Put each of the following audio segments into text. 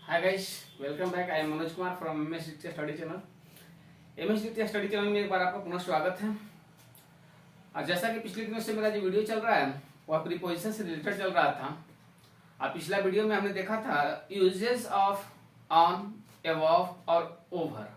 Hi guys, welcome back. I am Manoj Kumar from MS द्वितीय study channel. MS द्वितीय study channel में एक बार आपका पुनः स्वागत है। और जैसा कि पिछले दिनों से मेरा जो वीडियो चल रहा है वह प्रीपोजिशन से रिलेटेड चल रहा था। और पिछला वीडियो में हमने देखा था यूजेस ऑफ ऑन, अबव और ओवर,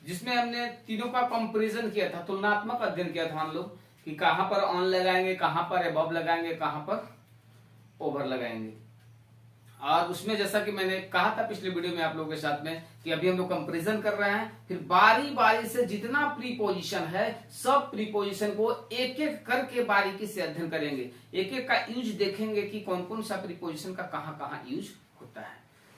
जिसमें हमने तीनों का कंपैरिजन किया था, तुलनात्मक अध्ययन किया था हम लोग कि कहां पर ऑन लगाएंगे, कहां पर अबव लगाएंगे, कहां पर ओवर लगाएंगे। और उसमें जैसा कि मैंने कहा था पिछले वीडियो में आप लोगों के साथ में कि अभी हम लोग कंपैरिजन कर रहे हैं, फिर बारी बारी से जितना प्रीपोजिशन है सब प्रीपोजिशन को एक एक करके बारीकी से अध्ययन करेंगे, एक एक का यूज देखेंगे कि कौन कौन सा प्रीपोजिशन का कहां कहां यूज होता है।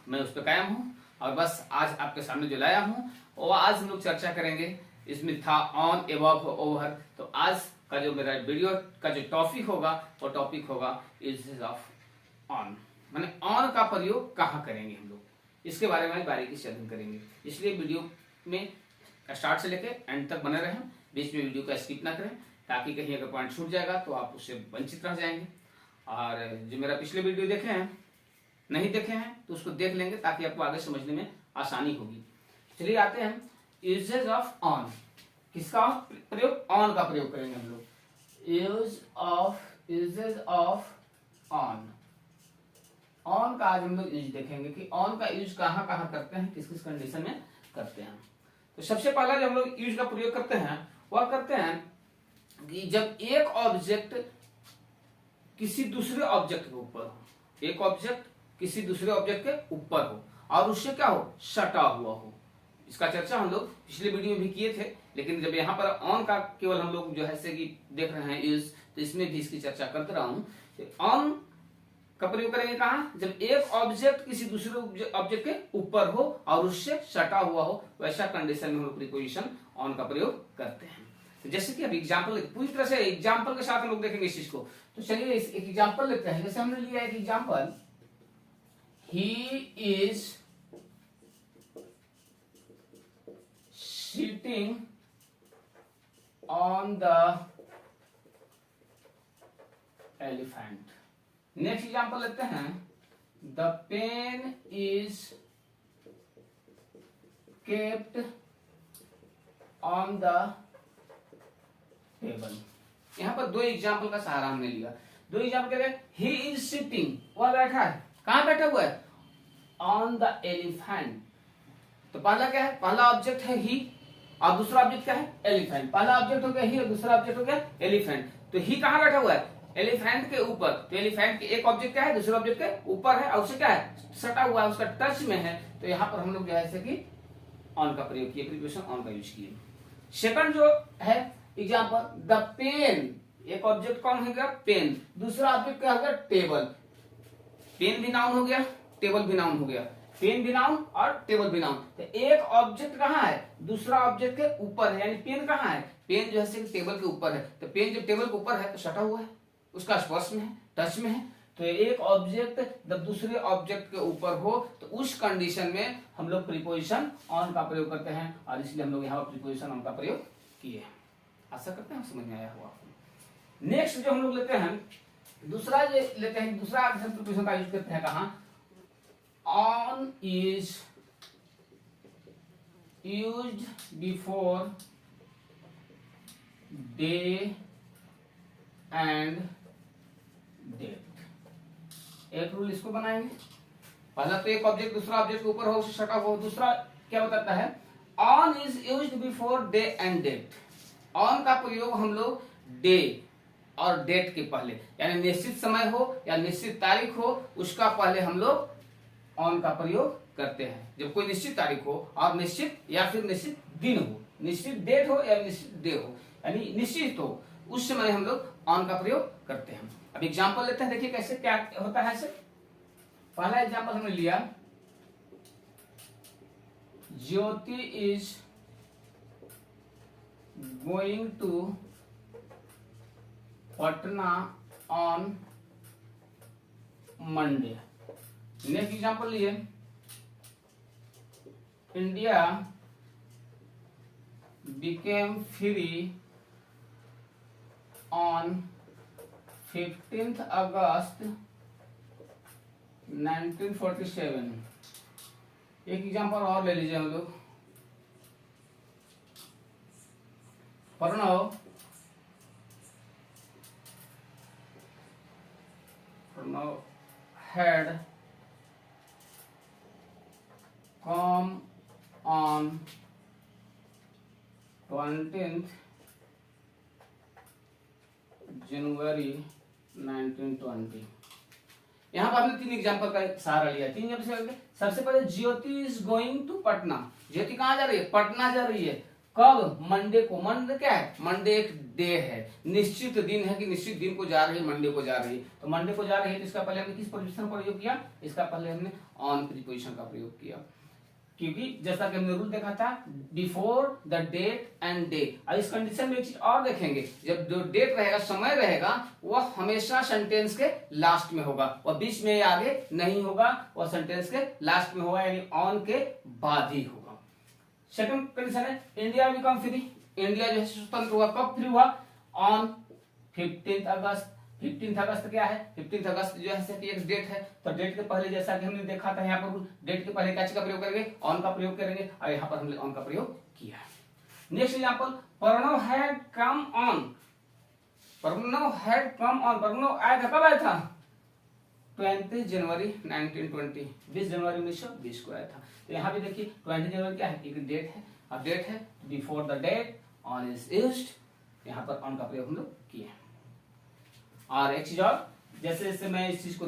मैं उस पर कायम हूं और बस आज आपके सामने जो लाया हूं वो आज हम लोग चर्चा करेंगे। इसमें था ऑन, अबव, ओवर। तो आज का जो मेरा वीडियो का जो टॉपिक होगा वो टॉपिक होगा यूजेस ऑफ ऑन, माने ऑन का प्रयोग कहाँ करेंगे हम लोग, इसके बारे में बारीकी से अध्ययन करेंगे। इसलिए वीडियो में स्टार्ट से लेके एंड तक बने रहें, बीच में वीडियो का स्किप ना करें, ताकि कहीं अगर पॉइंट छूट जाएगा तो आप उससे वंचित रह जाएंगे। और जो मेरा पिछले वीडियो देखे हैं, नहीं देखे हैं तो उसको देख लेंगे ताकि आपको आगे समझने में आसानी होगी। चलिए आते हैं यूजेज ऑफ ऑन। किसका प्रयोग? ऑन का प्रयोग करेंगे हम लोग। Usage of on. ऑन का आज हम लोग यूज देखेंगे कि ऑन का यूज कहां कहां करते हैं, किस किस कंडीशन में करते हैं। तो सबसे पहला जो हम लोग यूज का प्रयोग करते हैं वह करते हैं कि जब एक ऑब्जेक्ट किसी दूसरे ऑब्जेक्ट के ऊपर हो, एक ऑब्जेक्ट किसी दूसरे ऑब्जेक्ट के ऊपर हो और उससे क्या हो, सटा हुआ हो। इसका चर्चा हम लोग पिछले वीडियो में भी किए थे, लेकिन जब यहाँ पर ऑन का केवल हम लोग जो है से कि देख रहे हैं यूज, तो इसमें भी इसकी चर्चा करते रहा हूं। ऑन का प्रयोग करेंगे कहाँ? जब एक ऑब्जेक्ट किसी दूसरे ऑब्जेक्ट के ऊपर हो और उससे सटा हुआ हो, वैसा कंडीशन में हम लोग प्रीपोजिशन ऑन का प्रयोग करते हैं। तो जैसे कि अभी एग्जांपल, पूरी तरह से एग्जांपल के साथ हम लोग देखेंगे इस चीज को। तो चलिए एक एग्जांपल लेते हैं। जैसे हमने लिया एक example, he is sitting on the elephant. Next example लेते हैं, the pen is kept on the table. यहां पर दो एग्जांपल का सहारा हमने लिया। दो एग्जांपल क्या है? ही इज सिटिंग, वह बैठा है, कहां बैठा हुआ है? On the elephant. तो पहला क्या है? पहला ऑब्जेक्ट है ही और दूसरा ऑब्जेक्ट क्या है? एलिफेंट। पहला ऑब्जेक्ट हो गया ही और दूसरा ऑब्जेक्ट हो गया एलिफेंट। तो ही कहां बैठा हुआ है? एलिफेंट के ऊपर। तो एलिफेंट के एक ऑब्जेक्ट क्या है? दूसरा ऑब्जेक्ट के ऊपर है और उससे क्या है? सटा हुआ है, उसका टच में है। तो यहां पर हम लोग जो है कि ऑन का प्रयोग किए, प्रीपोजिशन ऑन का यूज किए। सेकंड जो है एग्जांपल, द पेन। एक ऑब्जेक्ट कौन हो गया? पेन। दूसरा ऑब्जेक्ट क्या हो गया? टेबल। पेन भी नाउन हो गया, टेबल भी नाउन हो गया। पेन भी नाउन और टेबल भी नाउन। तो एक ऑब्जेक्ट कहां है? दूसरा ऑब्जेक्ट के ऊपर है, यानी पेन कहां है? पेन जो है टेबल के ऊपर है। तो पेन जब टेबल के ऊपर है तो सटा हुआ है, उसका स्पर्श में है, टच में है। तो एक ऑब्जेक्ट जब दूसरे ऑब्जेक्ट के ऊपर हो तो उस कंडीशन में हम लोग प्रीपोजिशन ऑन का प्रयोग करते हैं, और इसलिए हम लोग यहाँ पर प्रीपोजिशन ऑन का प्रयोग किए। आशा करते हैं समझ में आया हुआ। नेक्स्ट जो हम लोग लेते हैं, दूसरा जो लेते हैं, दूसरा प्रीपोजिशन का यूज करते हैं कहां? On is used before day and date. एक रूल इसको बनाएंगे। पहला तो एक ऑब्जेक्ट दूसरा ऑब्जेक्ट के ऊपर हो, उससे सटा हो। दूसरा क्या बताता है? On is used before day and date. On का प्रयोग हम लोग डे और डेट के पहले, यानी निश्चित समय हो या निश्चित तारीख हो, उसका पहले हम लोग ऑन का प्रयोग करते हैं। जब कोई निश्चित तारीख हो और निश्चित या फिर निश्चित दिन हो, निश्चित डेट हो या निश्चित डे हो, यानी निश्चित हो, उस समय हम लोग ऑन का प्रयोग करते हैं। अब एग्जांपल लेते हैं, देखिए कैसे क्या होता है। ऐसे पहला एग्जांपल हमने लिया, Jyoti is going to Patna on Monday. Next example लिए, India became free on 15th August 1947। एक एग्जांपल और ले लीजिए हम लोग। Pranav had come on 20th January 1920। यहाँ पर हमने 3 एग्जाम्पल का सहारा लिया। 3 एग्जाम्पल सबसे पहले ज्योति इज गोइंग टू पटना। ज्योति कहाँ जा रही है? पटना जा रही है। कब? मंडे को। मंडे क्या है? मंडे एक डे है, निश्चित दिन है कि निश्चित दिन को जा रही है, मंडे को जा रही है। तो मंडे को जा रही है तो इसका पहले हमने किस प्रीपोजिशन का प्रयोग किया? इसका पहले हमने ऑन प्रीपोजिशन का प्रयोग किया, क्योंकि जैसा कि हमने रूल देखा था before the date and day. अब इस कंडीशन में एक चीज और देखेंगे, जब जो डेट रहेगा, समय रहेगा, वह हमेशा सेंटेंस के लास्ट में होगा, और बीच में आगे नहीं होगा, वह सेंटेंस के लास्ट में होगा, यानी ऑन के बाद ही होगा। सेकंड कंडीशन है इंडिया बिकम फ्री। इंडिया जो है स्वतंत्र हुआ। कब फ्री हुआ? ऑन 15 अगस्त। 15 अगस्त क्या है? 15 अगस्त जो है एक डेट है, तो डेट के पहले जैसा कि हमने देखा था यहाँ पर डेट के पहले क्या चीज का प्रयोग करेंगे? ऑन का प्रयोग करेंगे, और यहाँ पर हमने ऑन का प्रयोग किया है। Next example, Pranav had come on. Pranav had come on. Pranav आया था, कब आया था? 20 जनवरी 1920, 20 जनवरी 1920 को आया था। तो यहाँ पे देखिए 20 जनवरी क्या है? एक डेट है, अब डेट है before the date on is used. यहाँ पर ऑन का प्रयोग हम लोग किए। और एक चीज और, जैसे जैसे मैं इस चीज को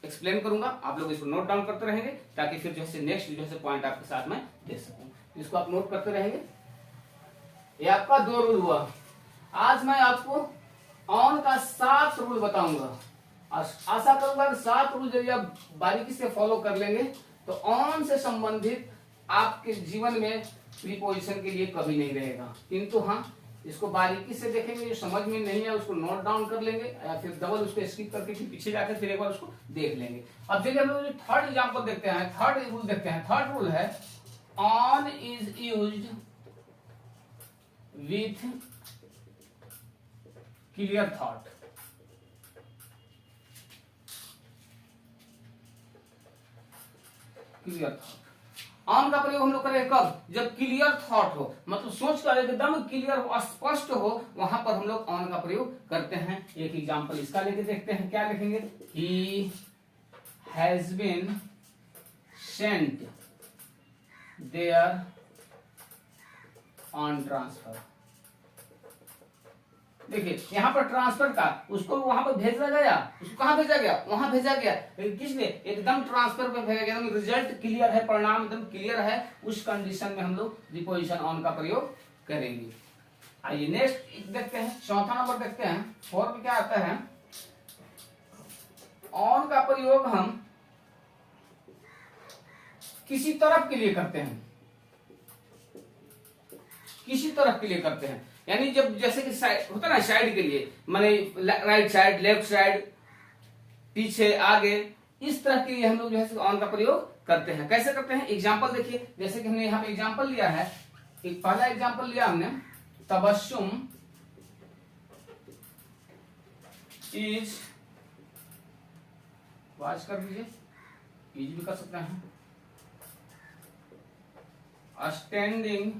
एक्सप्लेन करूंगा, आप लोग इसको नोट डाउन करते रहेंगे, ताकि फिर जो है नेक्स्ट जो है पॉइंट आपके साथ में दे सकूं। इसको आप नोट करते रहेंगे। ये आपका 2 रूल हुआ। आज मैं आपको ऑन का 7 रूल बताऊंगा। आशा करूंगा 7 रूल यदि आप बारीकी से फॉलो कर लेंगे तो ऑन से संबंधित आपके जीवन में प्रीपोजिशन के लिए कभी नहीं रहेगा। किंतु हाँ, इसको बारीकी से देखेंगे, जो समझ में नहीं है उसको नोट डाउन कर लेंगे, या फिर डबल उसको स्किप करके फिर पीछे जाकर फिर एक बार उसको देख लेंगे। अब देखिए हम लोग जो थर्ड एग्जांपल देखते हैं, थर्ड रूल देखते हैं। थर्ड रूल है on is used with clear thought. Clear thought. On का प्रयोग हम लोग करें कब? जब क्लियर थॉट हो, मतलब सोच कर एकदम क्लियर हो, स्पष्ट हो, वहां पर हम लोग ऑन का प्रयोग करते हैं। एक एग्जांपल इसका लेके देखते हैं, क्या लिखेंगे? He has been sent there on transfer. देखिए यहाँ पर ट्रांसफर का उसको वहां पर भेजा गया, उसको कहां भेजा गया? वहां भेजा गया। किसने? एकदम ट्रांसफर पे भेजा गया, एकदम रिजल्ट क्लियर है, परिणाम एकदम क्लियर है। उस कंडीशन में हम लोग प्रीपोजिशन ऑन का प्रयोग करेंगे। आइए नेक्स्ट देखते हैं, चौथा नंबर देखते हैं। 4 में क्या आता है? ऑन का प्रयोग हम किसी तरफ के लिए करते हैं, किसी तरफ के लिए करते हैं, यानी जब जैसे कि साइड होता है ना, साइड के लिए, माने राइट साइड, लेफ्ट साइड, पीछे, आगे, इस तरह के लिए हम लोग जो है ऑन का प्रयोग करते हैं। कैसे करते हैं? एग्जांपल देखिए, जैसे कि हमने यहाँ पे एग्जांपल लिया है। एक पहला एग्जांपल लिया हमने, तबस्सुम इज, वाच कर दीजिए, इज भी कर सकते हैं, standing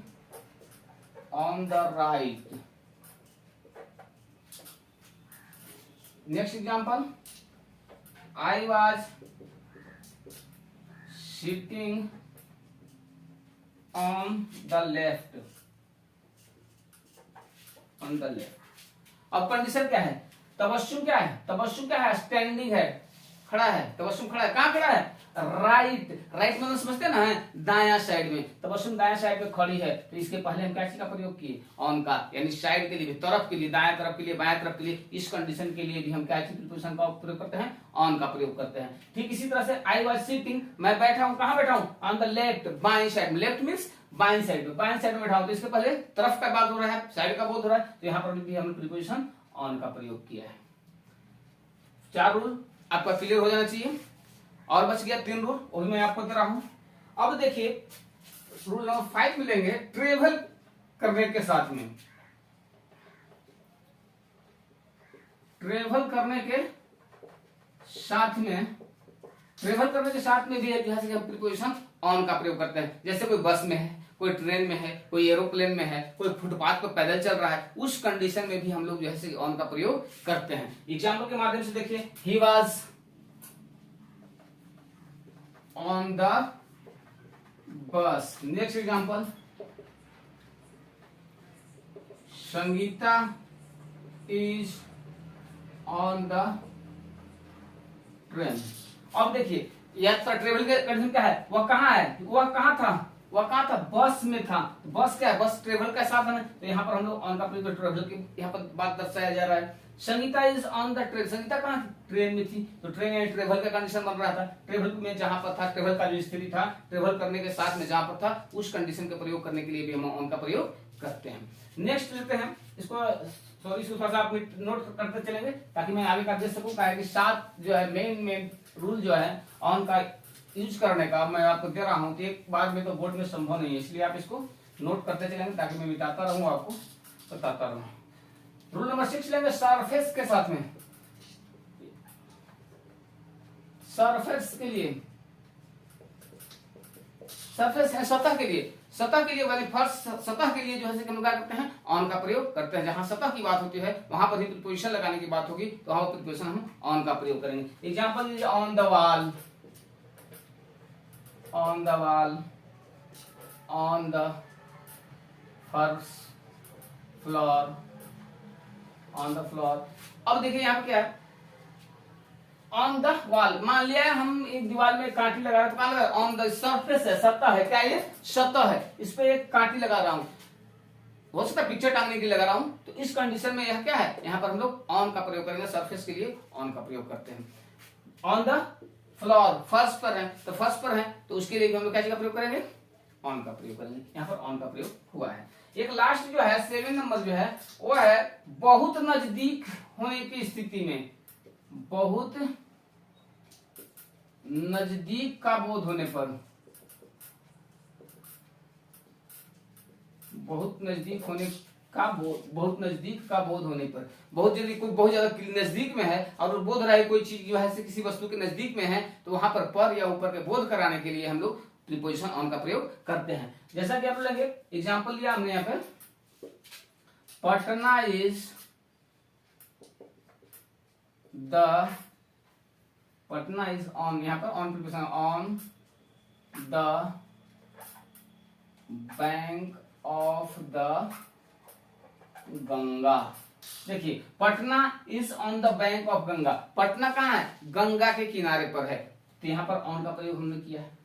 on the right. Next example, I was sitting on the left. On the left. अब कंडीशन क्या है? तबस्सुम क्या है? तबस्सुम क्या है? स्टैंडिंग है, खड़ा है। तबस्सुम खड़ा है, कहाँ खड़ा है? राइट। राइट मतलब समझते हैं ना, दायां साइड में। तबस्सुम दायां साइड में खड़ी है, तो इसके पहले हम क्या चीज का प्रयोग किए? ऑन का, यानी साइड के लिए, तरफ के लिए, दाएं तरफ के लिए, बाएं तरफ के लिए, इस कंडीशन के लिए भी हम क्या चीज प्रीपोजिशन का प्रयोग करते हैं? ऑन का प्रयोग करते हैं। ठीक इसी तरह से आई वाज सिटिंग, मैं बैठा हूं, कहां बैठा हूं? ऑन द लेफ्ट, बाएं साइड में। लेफ्ट मींस बाएं साइड में, बाएं साइड में बैठा हूं, तो इसके पहले तरफ का बात हो रहा है, साइड का बात हो रहा है, तो यहाँ पर भी हमने प्रीपोजिशन ऑन का प्रयोग किया है। 4 रूल आपका क्लियर हो जाना चाहिए, और बच गया 3 रूल, वही मैं आपको दे रहा हूं। अब देखिए रूल नंबर 5 मिलेंगे, ट्रेवल करने के साथ में। ट्रेवल करने के साथ में ट्रेवल करने के साथ में भी जो है हम प्रीपोजिशन ऑन का प्रयोग करते हैं। जैसे कोई बस में है, कोई ट्रेन में है, कोई एरोप्लेन में है, कोई फुटपाथ पर पैदल चल रहा है, उस कंडीशन में भी हम लोग जो है ऑन का प्रयोग करते हैं। एग्जाम्पल के माध्यम से देखिए, he was on the bus. Next example, Sangeeta is on the train. अब देखिए यात्रा ट्रेवल के कंडीशन क्या है, वह कहाँ है, वह कहाँ था, वह कहाँ था, बस में था। बस क्या है, बस ट्रेवल का साधन है, तो यहाँ पर हम लोग ऑन का प्रयोग ट्रेवल की यहाँ पर बात दर्शाया जा रहा है। Sangeeta is on the train, Sangeeta कहाँ थी, ट्रेन में थी, तो ट्रेन यानी ट्रेवल का कंडीशन बन रहा था। ट्रेवल में जहां पर था, ट्रेवल का जो स्थिति था, ट्रेवल करने के साथ में जहां पर था, उस कंडीशन का प्रयोग करने के लिए भी हम ऑन का प्रयोग करते हैं। नेक्स्ट लेते हैं इसको, सॉरी इसको थोड़ा सा आप नोट करते चलेंगे ताकि मैं आगे का दे सकूं। क्या है कि 7 जो है मेन रूल जो है ऑन का यूज करने का मैं आपको दे रहा हूं, तो एक बार में तो बोर्ड में संभव नहीं है, इसलिए आप इसको नोट करते चलेंगे ताकि मैं बताता रहूं, आपको बताता रहूं। रूल नंबर 6 लेंगे सरफेस के साथ में। सरफेस के लिए, सरफेस है सतह के लिए, सतह के लिए वाली फर्श सतह के लिए जो है हम क्या करते हैं, ऑन का प्रयोग करते हैं। जहां सतह की बात होती है वहां पर ही प्रीपोजिशन लगाने की बात होगी, तो वहां प्रीपोजिशन हम ऑन का प्रयोग करेंगे। Example is on the wall, on the wall, on the फर्श, फ्लोर, ऑन द फ्लोर। अब देखिए यहाँ पे क्या है, ऑन द वॉल, मान लिया हम एक दीवार में कांटी लगा रहे, तो कहां लगा, ऑन द सरफेस है, सतह है, क्या ये सतह है, इस पे एक कांटी लगा रहा हूं, हो सकता है पिक्चर टांगने के लिए लगा रहा हूं, तो इस कंडीशन में यह क्या है, यहाँ पर हम लोग ऑन का प्रयोग करेंगे, सरफेस के लिए ऑन का प्रयोग करते हैं। ऑन द फ्लोर, फर्श पर है, तो फर्श पर है, तो उसके लिए हम लोग क्या चीज का प्रयोग करेंगे, ऑन का प्रयोग करेंगे। यहाँ पर ऑन का प्रयोग हुआ है। एक लास्ट जो है 7 नंबर जो है वो है बहुत नजदीक होने की स्थिति में, बहुत नजदीक का बोध होने पर, बहुत नजदीक होने का बहुत नजदीक का बोध होने पर, बहुत यदि कोई बहुत ज्यादा नजदीक में है और बोध रहा है कोई चीज जो है किसी वस्तु के नजदीक में है, तो वहां पर या ऊपर के बोध कराने के लिए हम लोग प्रीपोजिशन ऑन का प्रयोग करते हैं। जैसा कि आप लेंगे एग्जांपल लिया हमने यहाँ पे, Patna is the, Patna is on, यहाँ पर on preposition, on the bank of the Ganga. देखिए Patna is on the bank of Ganga, Patna कहाँ है, गंगा के किनारे पर है, तो यहाँ पर ऑन का प्रयोग हमने किया है।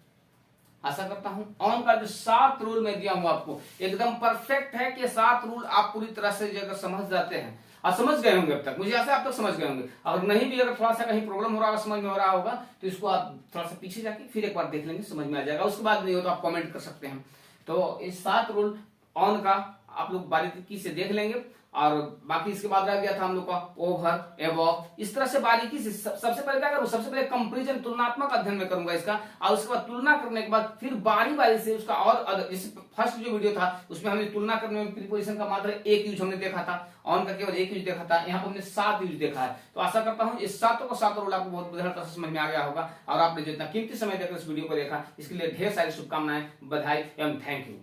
आशा करता हूं ऑन का जो 7 रूल मैं दिया हूं आपको एकदम परफेक्ट है कि 7 रूल आप पूरी तरह से अगर समझ जाते हैं और समझ गए होंगे अब तक, मुझे ऐसा आप तक समझ गए होंगे। अगर नहीं भी, अगर थोड़ा सा कहीं प्रॉब्लम हो रहा होगा, समझ में हो रहा होगा, तो इसको आप थोड़ा सा पीछे जाके फिर एक बार देख लेंगे, समझ में आ जाएगा। उसके बाद नहीं हो तो आप कमेंट कर सकते हैं। तो इस 7 रूल ऑन का आप लोग बारीकी से देख लेंगे, और बाकी इसके बाद रह गया था हम लोग का ओवर, एबव, इस तरह से बारीकी से। सबसे पहले क्या करूं, सबसे पहले कंपैरिजन, तुलनात्मक अध्ययन में करूंगा इसका, और उसके बाद तुलना करने के बाद फिर बारी बारी से उसका, और जैसे फर्स्ट जो वीडियो था उसमें हमने तुलना करने में प्रीपोजिशन का मात्र एक यूज हमने देखा था, ऑन का केवल एक यूज देखा था, यहाँ पर हमने 7 यूज देखा है। तो आशा करता हूँ इस 7 को 7 रूल आपको बहुत बेहतर से समझ में आ गया होगा, और आपने जितना कीमती समय देकर इस वीडियो को देखा इसके लिए ढेर सारी शुभकामनाएं, बधाई एवं थैंक यू।